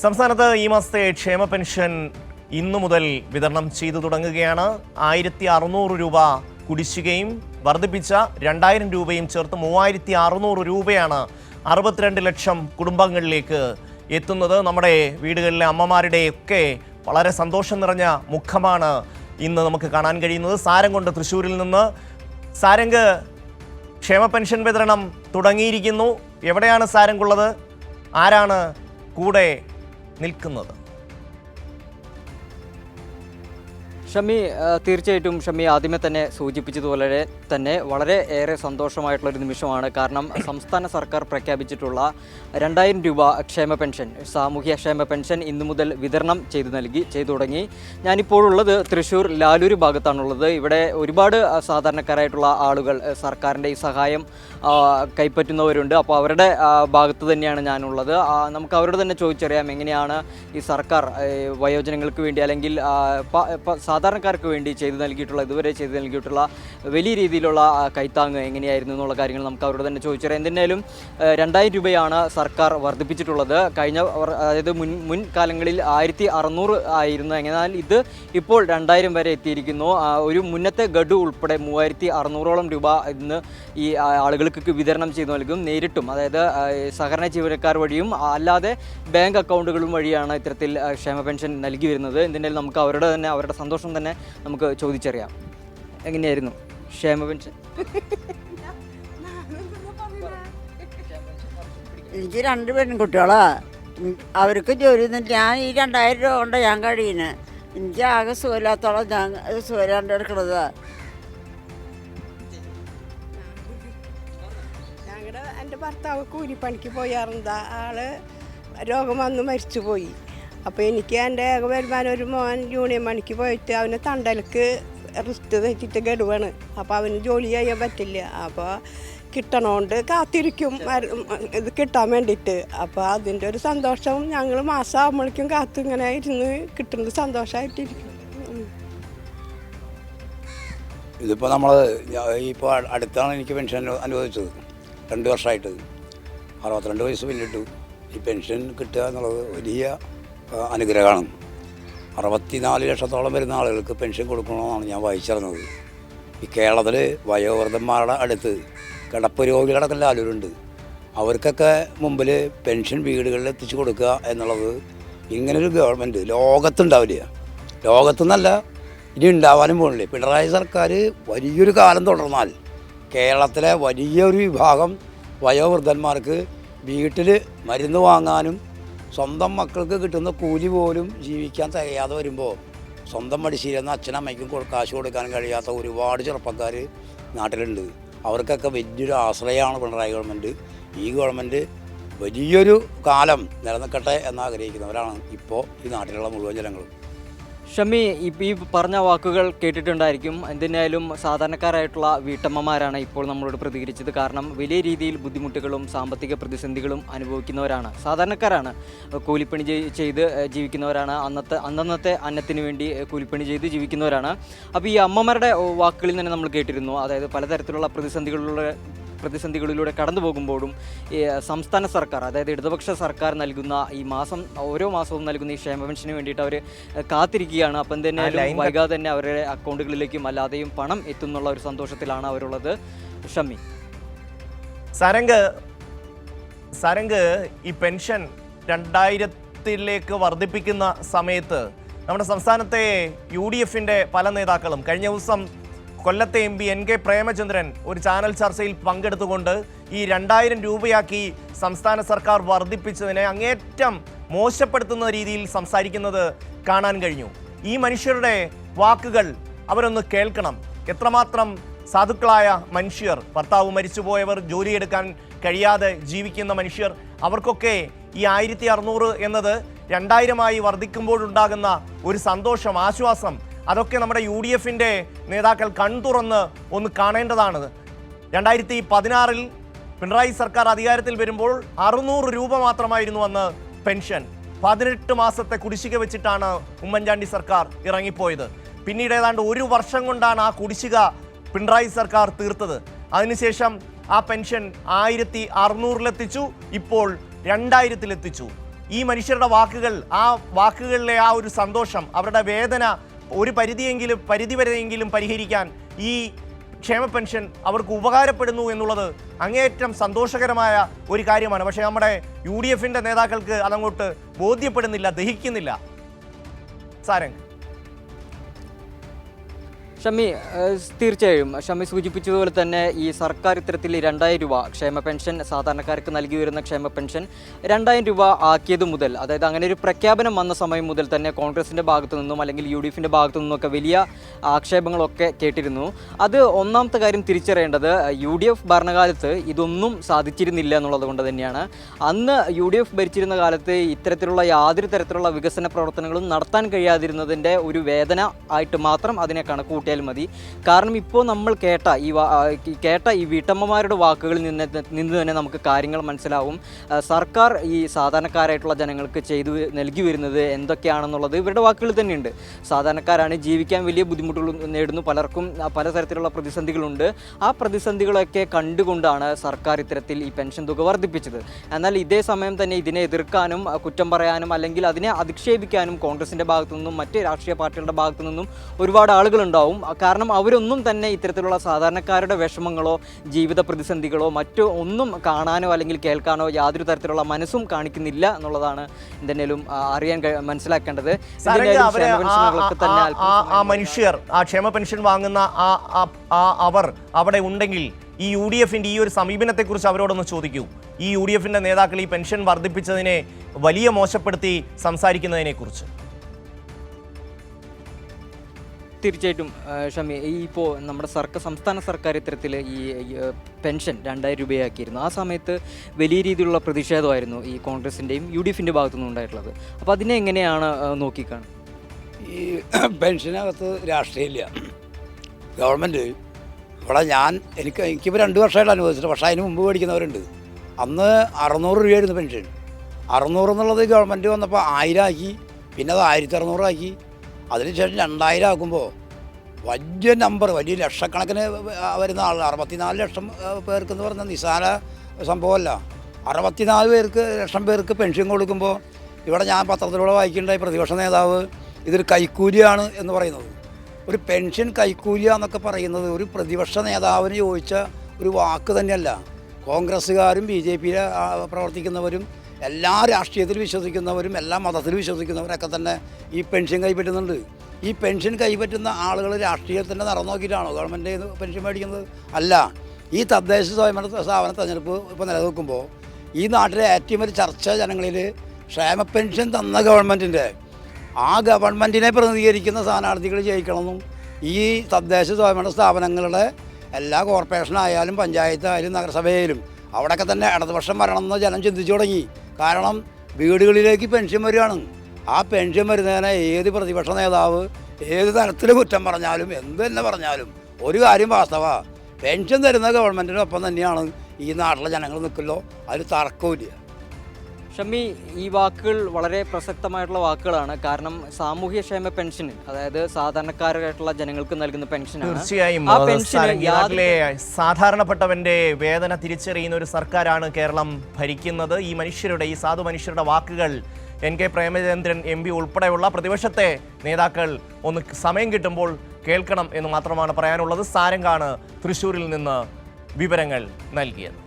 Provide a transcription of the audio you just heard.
സംസ്ഥാനത്ത് ഈ മാസത്തെ ക്ഷേമ പെൻഷൻ ഇന്നു മുതൽ വിതരണം ചെയ്തു തുടങ്ങുകയാണ്. 1600 രൂപ കുടിശ്ശികയും വർദ്ധിപ്പിച്ച 2000 രൂപയും ചേർത്ത് 3600 രൂപയാണ് 62 ലക്ഷം കുടുംബങ്ങളിലേക്ക് എത്തുന്നത്. നമ്മുടെ വീടുകളിലെ അമ്മമാരുടെയൊക്കെ വളരെ സന്തോഷം നിറഞ്ഞ മുഖമാണ് ഇന്ന് നമുക്ക് കാണാൻ കഴിയുന്നത്. സാരംഗുണ്ട് തൃശ്ശൂരിൽ നിന്ന്. സാരംഗ്, ക്ഷേമ പെൻഷൻ വിതരണം തുടങ്ങിയിരിക്കുന്നു. എവിടെയാണ് സാരംഗുള്ളത്? ആരാണ് കൂടെ നിൽക്കുന്നത്? ഷമി, തീർച്ചയായിട്ടും ഷമി ആദ്യമേ തന്നെ സൂചിപ്പിച്ചതുപോലെ തന്നെ വളരെ ഏറെ സന്തോഷമായിട്ടുള്ളൊരു നിമിഷമാണ്. കാരണം സംസ്ഥാന സർക്കാർ പ്രഖ്യാപിച്ചിട്ടുള്ള 2000 രൂപ ക്ഷേമ പെൻഷൻ, സാമൂഹ്യ ക്ഷേമ പെൻഷൻ ഇന്നു മുതൽ വിതരണം ചെയ്തു തുടങ്ങി. ഞാനിപ്പോഴുള്ളത് തൃശ്ശൂർ ലാലൂർ ഭാഗത്താണുള്ളത്. ഇവിടെ ഒരുപാട് സാധാരണക്കാരായിട്ടുള്ള ആളുകൾ സർക്കാരിൻ്റെ ഈ സഹായം കൈപ്പറ്റുന്നവരുണ്ട്. അപ്പോൾ അവരുടെ ഭാഗത്ത് തന്നെയാണ് ഞാനുള്ളത്. നമുക്ക് അവരോട് തന്നെ ചോദിച്ചറിയാം എങ്ങനെയാണ് ഈ സർക്കാർ വയോജനങ്ങൾക്ക് വേണ്ടി അല്ലെങ്കിൽ സാധാരണക്കാർക്ക് വേണ്ടി ഇതുവരെ ചെയ്തു നൽകിയിട്ടുള്ള വലിയ രീതിയിലുള്ള കൈത്താങ്ങ് എങ്ങനെയായിരുന്നു എന്നുള്ള കാര്യങ്ങൾ നമുക്ക് അവരോട് തന്നെ ചോദിച്ചറിയാം. എന്തായാലും 2000 രൂപയാണ് സർക്കാർ വർദ്ധിപ്പിച്ചിട്ടുള്ളത്. അതായത് മുൻ കാലങ്ങളിൽ 1600 ആയിരുന്നു. എന്നാൽ ഇത് ഇപ്പോൾ 2000 വരെ എത്തിയിരിക്കുന്നു. ഒരു മുന്നത്തെ ഗഡു ഉൾപ്പെടെ 3600ഓളം രൂപ ഇന്ന് ഈ ആളുകൾക്ക് വിതരണം ചെയ്തു നൽകും. നേരിട്ടും, അതായത് സഹകരണ ജീവനക്കാർ വഴിയും അല്ലാതെ ബാങ്ക് അക്കൗണ്ടുകളും വഴിയാണ് ഇത്തരത്തിൽ ക്ഷേമ പെൻഷൻ നൽകി വരുന്നത്. എന്തായാലും നമുക്ക് അവരുടെ സന്തോഷം തന്നെ നമുക്ക് ചോദിച്ചറിയാം. എങ്ങനെയായിരുന്നു ക്ഷേമ പെൻഷൻ? എനിക്ക് 2 പെൺകുട്ടികളാ. അവർക്ക് ജോലി ഞാൻ ഈ 2000 രൂപ കൊണ്ട് ഞാൻ കഴിയുന്നത്. എനിക്ക് ആകെ സുഖമില്ലാത്തോളം ഞാൻ സുഖമില്ലാണ്ട് എടുക്കണത്. എൻ്റെ ഭർത്താവ് കൂലിപ്പണിക്ക് പോയാറുണ്ട്. ആള് രോഗം വന്ന് മരിച്ചുപോയി. അപ്പോൾ എനിക്ക് എൻ്റെ ഏക വരുമാനം ഒരു മോൻ യൂണിയൻ പണിക്ക് പോയിട്ട് അവന് തണ്ടലക്ക് റിസ്റ്റ് തെറ്റിട്ട് ഗഡുവാണ്. അപ്പോൾ അവന് ജോലി ചെയ്യാൻ പറ്റില്ല. അപ്പോൾ കിട്ടണോണ്ട് കാത്തിരിക്കും ഇത് കിട്ടാൻ വേണ്ടിയിട്ട്. അപ്പോൾ അതിൻ്റെ ഒരു സന്തോഷം ഞങ്ങൾ മാസം ആകുമ്പോഴേക്കും കാത്ത് ഇങ്ങനെ ഇരുന്ന് കിട്ടുന്നത് സന്തോഷമായിട്ടിരിക്കും. ഇതിപ്പോൾ നമ്മൾ ഇപ്പോൾ അടുത്താണ് എനിക്ക് പെൻഷൻ അനുവദിച്ചത്. 2 വർഷമായിട്ട് 62 വയസ്സ് പിന്നിട്ടു. ഈ പെൻഷൻ കിട്ടുക എന്നുള്ളത് വലിയ അനുഗ്രഹമാണ്. 64 ലക്ഷത്തോളം വരുന്ന ആളുകൾക്ക് പെൻഷൻ കൊടുക്കണമെന്നാണ് ഞാൻ വായിച്ചിരുന്നത്. ഈ കേരളത്തിൽ വയോവൃദ്ധന്മാരുടെ അടുത്ത് കിടപ്പ് രോഗികളൊക്കെ ലാലൂരുണ്ട്. അവർക്കൊക്കെ മുമ്പിൽ പെൻഷൻ വീടുകളിൽ എത്തിച്ചു കൊടുക്കുക എന്നുള്ളത് ഇങ്ങനൊരു ഗവൺമെൻറ് ലോകത്തുണ്ടാവില്ല. ലോകത്തുനിന്നല്ല, ഇനി ഉണ്ടാവാനും പോകണില്ലേ. പിണറായി സർക്കാർ വലിയൊരു കാലം തുടർന്നാൽ കേരളത്തിലെ വലിയൊരു വിഭാഗം വയോവൃദ്ധന്മാർക്ക് വീട്ടിൽ മരുന്ന് വാങ്ങാനും സ്വന്തം മക്കൾക്ക് കിട്ടുന്ന കൂലി പോലും ജീവിക്കാൻ തികയാതെ വരുമ്പോൾ സ്വന്തം മടിശീലെന്ന് അച്ഛനമ്മയ്ക്കും കാശ് കൊടുക്കാൻ കഴിയാത്ത ഒരുപാട് ചെറുപ്പക്കാർ നാട്ടിലുണ്ട്. അവർക്കൊക്കെ വലിയൊരു ആശ്രയമാണ് പിണറായി ഗവൺമെൻറ്. ഈ ഗവൺമെൻറ് വലിയൊരു കാലം നിലനിൽക്കട്ടെ എന്നാഗ്രഹിക്കുന്നവരാണ് ഇപ്പോൾ ഈ നാട്ടിലുള്ള മുഴുവൻ ജനങ്ങളും. ഷമി, ഈ പറഞ്ഞ വാക്കുകൾ കേട്ടിട്ടുണ്ടായിരിക്കും. എന്തിനായാലും സാധാരണക്കാരായിട്ടുള്ള വീട്ടമ്മമാരാണ് ഇപ്പോൾ നമ്മളോട് പ്രതികരിച്ചത്. കാരണം വലിയ രീതിയിൽ ബുദ്ധിമുട്ടുകളും സാമ്പത്തിക പ്രതിസന്ധികളും അനുഭവിക്കുന്നവരാണ്, സാധാരണക്കാരാണ്, കൂലിപ്പണി ചെയ്ത് ജീവിക്കുന്നവരാണ്, അന്നന്നത്തെ അന്നത്തിന് വേണ്ടി കൂലിപ്പണി ചെയ്ത് ജീവിക്കുന്നവരാണ്. അപ്പോൾ ഈ അമ്മമാരുടെ വാക്കുകളിൽ തന്നെ നമ്മൾ കേട്ടിരുന്നു. അതായത് പലതരത്തിലുള്ള പ്രതിസന്ധികളിലൂടെ കടന്നു പോകുമ്പോഴും ഈ സംസ്ഥാന സർക്കാർ, അതായത് ഇടതുപക്ഷ സർക്കാർ നൽകുന്ന ഓരോ മാസവും നൽകുന്ന ഈ ക്ഷേമ പെൻഷന് വേണ്ടിയിട്ട് അവർ കാത്തിരിക്കുകയാണ്. അപ്പം എന്തായാലും വൈകാതെ തന്നെ അവരുടെ അക്കൗണ്ടുകളിലേക്കും അല്ലാതെയും പണം എത്തുന്നുള്ള ഒരു സന്തോഷത്തിലാണ് അവരുള്ളത്. ഷമി, സാരംഗ്, ഈ പെൻഷൻ 2000-ലേക്ക് വർദ്ധിപ്പിക്കുന്ന സമയത്ത് നമ്മുടെ സംസ്ഥാനത്തെ UDF-ന്റെ പല നേതാക്കളും കഴിഞ്ഞ ദിവസം കൊല്ലത്തെ MP NK പ്രേമചന്ദ്രൻ ഒരു ചാനൽ ചർച്ചയിൽ പങ്കെടുത്തുകൊണ്ട് ഈ 2000 രൂപയാക്കി സംസ്ഥാന സർക്കാർ വർദ്ധിപ്പിച്ചതിനെ അങ്ങേറ്റം മോശപ്പെടുത്തുന്ന രീതിയിൽ സംസാരിക്കുന്നത് കാണാൻ കഴിഞ്ഞു. ഈ മനുഷ്യരുടെ വാക്കുകൾ അവരൊന്ന് കേൾക്കണം. എത്രമാത്രം സാധുക്കളായ മനുഷ്യർ, ഭർത്താവ് മരിച്ചുപോയവർ, ജോലിയെടുക്കാൻ കഴിയാതെ ജീവിക്കുന്ന മനുഷ്യർ, അവർക്കൊക്കെ ഈ 1600 എന്നത് 2000-ആയി വർദ്ധിക്കുമ്പോഴുണ്ടാകുന്ന ഒരു സന്തോഷം, ആശ്വാസം, അതൊക്കെ നമ്മുടെ UDF-ന്റെ നേതാക്കൾ കൺതുറന്ന് ഒന്ന് കാണേണ്ടതാണ്. 2016-ൽ പിണറായി സർക്കാർ അധികാരത്തിൽ വരുമ്പോൾ 600 രൂപ മാത്രമായിരുന്നു അന്ന് പെൻഷൻ. 18 മാസത്തെ കുടിശ്ശിക വെച്ചിട്ടാണ് ഉമ്മൻചാണ്ടി സർക്കാർ ഇറങ്ങിപ്പോയത്. പിന്നീട് ഏതാണ്ട് 1 വർഷം കൊണ്ടാണ് ആ കുടിശ്ശിക പിണറായി സർക്കാർ തീർത്തത്. അതിനുശേഷം ആ പെൻഷൻ 1600-ലെത്തിച്ചു, ഇപ്പോൾ 2000-ലെത്തിച്ചു. ഈ മനുഷ്യരുടെ വാക്കുകൾ, ആ വാക്കുകളിലെ ആ ഒരു സന്തോഷം, അവരുടെ വേദന ഒരു പരിധിവരെയെങ്കിലും പരിഹരിക്കാൻ ഈ ക്ഷേമ പെൻഷൻ അവർക്ക് ഉപകാരപ്പെടുന്നു എന്നുള്ളത് അങ്ങേയറ്റം സന്തോഷകരമായ ഒരു കാര്യമാണ്. പക്ഷേ നമ്മുടെ UDF നേതാക്കൾക്ക് അതങ്ങോട്ട് ബോധ്യപ്പെടുന്നില്ല, ദഹിക്കുന്നില്ല. സാരംഗ്. ഷമി, തീർച്ചയായും ഷമി സൂചിപ്പിച്ചതുപോലെ തന്നെ ഈ സർക്കാർ ഇത്തരത്തിൽ 2000 രൂപ ക്ഷേമ പെൻഷൻ സാധാരണക്കാർക്ക് നൽകി വരുന്ന ക്ഷേമ പെൻഷൻ 2000 രൂപ ആക്കിയത് മുതൽ, അതായത് അങ്ങനെ ഒരു പ്രഖ്യാപനം വന്ന സമയം മുതൽ തന്നെ കോൺഗ്രസിൻ്റെ ഭാഗത്തു നിന്നും അല്ലെങ്കിൽ UDF ഭാഗത്തു നിന്നൊക്കെ വലിയ ആക്ഷേപങ്ങളൊക്കെ കേട്ടിരുന്നു. അത് ഒന്നാമത്തെ കാര്യം തിരിച്ചറിയേണ്ടത് UDF ഭരണകാലത്ത് ഇതൊന്നും സാധിച്ചിരുന്നില്ല എന്നുള്ളത് കൊണ്ട് തന്നെയാണ്. അന്ന് UDF ഭരിച്ചിരുന്ന കാലത്ത് ഇത്തരത്തിലുള്ള യാതൊരു തരത്തിലുള്ള വികസന പ്രവർത്തനങ്ങളും നടത്താൻ കഴിയാതിരുന്നതിൻ്റെ ഒരു വേദന ആയിട്ട് മാത്രം അതിനെ കണക്കൂട്ടിയാൽ മതി. കാരണം ഇപ്പോൾ നമ്മൾ കേട്ട ഈ വീട്ടമ്മമാരുടെ വാക്കുകളിൽ നിന്ന് തന്നെ നമുക്ക് കാര്യങ്ങൾ മനസ്സിലാവും. സർക്കാർ ഈ സാധാരണക്കാരായിട്ടുള്ള ജനങ്ങൾക്ക് നൽകി വരുന്നത് എന്തൊക്കെയാണെന്നുള്ളത് ഇവരുടെ വാക്കുകളിൽ തന്നെയുണ്ട്. സാധാരണക്കാരാണ്, ജീവിക്കാൻ വലിയ ബുദ്ധിമുട്ടുകൾ നേടുന്നു, പലർക്കും പലതരത്തിലുള്ള പ്രതിസന്ധികളുണ്ട്. ആ പ്രതിസന്ധികളൊക്കെ കണ്ടുകൊണ്ടാണ് സർക്കാർ ഇത്തരത്തിൽ ഈ പെൻഷൻ തുക വർദ്ധിപ്പിച്ചത്. എന്നാൽ ഇതേ സമയം തന്നെ ഇതിനെ എതിർക്കാനും കുറ്റം പറയാനും അല്ലെങ്കിൽ അതിനെ അധിക്ഷേപിക്കാനും കോൺഗ്രസിൻ്റെ ഭാഗത്തു നിന്നും മറ്റ് രാഷ്ട്രീയ പാർട്ടികളുടെ ഭാഗത്തു നിന്നും ഒരുപാട് ആളുകളുണ്ടാവും. കാരണം അവരൊന്നും തന്നെ ഇത്തരത്തിലുള്ള സാധാരണക്കാരുടെ വിഷമങ്ങളോ ജീവിത പ്രതിസന്ധികളോ മറ്റോ ഒന്നും കാണാനോ അല്ലെങ്കിൽ കേൾക്കാനോ യാതൊരു തരത്തിലുള്ള മനസ്സും കാണിക്കുന്നില്ല എന്നുള്ളതാണ് എന്തെങ്കിലും മനസ്സിലാക്കേണ്ടത്. ആ മനുഷ്യർ, ആ ക്ഷേമ പെൻഷൻ വാങ്ങുന്ന അവർ അവിടെ ഉണ്ടെങ്കിൽ ഈ UDF ഈ ഒരു സമീപനത്തെക്കുറിച്ച് അവരോടൊന്ന് ചോദിക്കൂ. ഈ UDF നേതാക്കൾ ഈ പെൻഷൻ വർദ്ധിപ്പിച്ചതിനെ വലിയ മോശപ്പെടുത്തി സംസാരിക്കുന്നതിനെക്കുറിച്ച്. തീർച്ചയായിട്ടും ഷമി, ഇപ്പോൾ നമ്മുടെ സംസ്ഥാന സർക്കാർ ഇത്തരത്തിൽ ഈ പെൻഷൻ 2000 രൂപയാക്കിയിരുന്നു. ആ സമയത്ത് വലിയ രീതിയിലുള്ള പ്രതിഷേധമായിരുന്നു ഈ കോൺഗ്രസിൻ്റെയും UDF ഭാഗത്തു നിന്നും ഉണ്ടായിട്ടുള്ളത്. അപ്പോൾ അതിനെ എങ്ങനെയാണ് നോക്കിക്കാണും? ഈ പെൻഷനകത്ത് രാഷ്ട്രീയമില്ല. ഗവൺമെൻറ് ഇവിടെ എനിക്കിപ്പോൾ 2 വർഷമായിട്ട് അനുഭവിച്ചിട്ട്, പക്ഷേ അതിന് മുമ്പ് മേടിക്കുന്നവരുണ്ട്. അന്ന് 600 രൂപയായിരുന്നു പെൻഷൻ. 600 എന്നുള്ളത് ഗവൺമെൻറ് വന്നപ്പോൾ 1000 ആക്കി, പിന്നെ അത് 1600 ആക്കി. അതിനുശേഷം 2000 ആക്കുമ്പോൾ വലിയ നമ്പർ, വലിയ ലക്ഷക്കണക്കിന് വരുന്ന ആൾ, 64 ലക്ഷം പേർക്കെന്ന് പറഞ്ഞാൽ നിസ്സാര സംഭവമല്ല. 64 ലക്ഷം പേർക്ക് പെൻഷൻ കൊടുക്കുമ്പോൾ ഇവിടെ ഞാൻ പത്രത്തിലൂടെ വായിക്കേണ്ടായി പ്രതിപക്ഷ നേതാവ് ഇതൊരു കൈക്കൂലിയാണ് എന്ന് പറയുന്നത്. ഒരു പെൻഷൻ കൈക്കൂലിയ എന്നൊക്കെ പറയുന്നത് ഒരു പ്രതിപക്ഷ നേതാവിന് ചോദിച്ച ഒരു വാക്ക് തന്നെയല്ല. കോൺഗ്രസ്സുകാരും BJP പ്രവർത്തിക്കുന്നവരും എല്ലാ രാഷ്ട്രീയത്തിൽ വിശ്വസിക്കുന്നവരും എല്ലാ മതത്തിൽ വിശ്വസിക്കുന്നവരൊക്കെ തന്നെ ഈ പെൻഷൻ കൈപ്പറ്റുന്നുണ്ട്. ഈ പെൻഷൻ കൈപ്പറ്റുന്ന ആളുകൾ രാഷ്ട്രീയത്തിൻ്റെ നിറം നോക്കിയിട്ടാണോ ഗവൺമെൻറ് പെൻഷൻ മേടിക്കുന്നത്? അല്ല. ഈ തദ്ദേശ സ്വയംഭരണ സ്ഥാപന തെരഞ്ഞെടുപ്പ് ഇപ്പോൾ നിലനിൽക്കുമ്പോൾ ഈ നാട്ടിലെ ഏറ്റവും വലിയ ചർച്ച ജനങ്ങളിൽ ക്ഷേമ പെൻഷൻ തന്ന ഗവൺമെൻറ്റിൻ്റെ ആ ഗവൺമെൻറ്റിനെ പ്രതിനിധീകരിക്കുന്ന സ്ഥാനാർത്ഥികൾ ജയിക്കണമെന്നും ഈ തദ്ദേശ സ്വയംഭരണ സ്ഥാപനങ്ങളുടെ എല്ലാ കോർപ്പറേഷനായാലും പഞ്ചായത്തായാലും നഗരസഭയിലും അവിടെയൊക്കെ തന്നെ ഇടതുപക്ഷം വരണമെന്ന് ജനം ചിന്തിച്ചു തുടങ്ങി. കാരണം വീടുകളിലേക്ക് പെൻഷൻ വരികയാണ്. ആ പെൻഷൻ വരുന്നതിനെ ഏത് പ്രതിപക്ഷ നേതാവ് ഏത് തരത്തിൽ കുറ്റം പറഞ്ഞാലും എന്ത് തന്നെ പറഞ്ഞാലും ഒരു കാര്യം വാസ്തവമാണ്, പെൻഷൻ തരുന്ന ഗവൺമെൻറ്റിനൊപ്പം തന്നെയാണ് ഈ നാട്ടിലെ ജനങ്ങൾ നിൽക്കുമല്ലോ, അതിൽ തർക്കമില്ല. ഷമി, ഈ വാക്കുകൾ വളരെ പ്രസക്തമായിട്ടുള്ള വാക്കുകളാണ്. കാരണം സാമൂഹ്യക്ഷേമ പെൻഷന്, അതായത് സാധാരണക്കാരായിട്ടുള്ള ജനങ്ങൾക്ക് നൽകുന്ന പെൻഷനാണ്. തീർച്ചയായും സാധാരണപ്പെട്ടവന്റെ വേദന തിരിച്ചറിയുന്ന ഒരു സർക്കാരാണ് കേരളം ഭരിക്കുന്നത്. ഈ സാധു മനുഷ്യരുടെ വാക്കുകൾ NK പ്രേമചന്ദ്രൻ MP ഉൾപ്പെടെയുള്ള പ്രതിപക്ഷത്തെ നേതാക്കൾ ഒന്ന് സമയം കിട്ടുമ്പോൾ കേൾക്കണം എന്ന് മാത്രമാണ് പറയാനുള്ളത്. സാരംഗാണ് തൃശ്ശൂരിൽ നിന്ന് വിവരങ്ങൾ നൽകിയത്.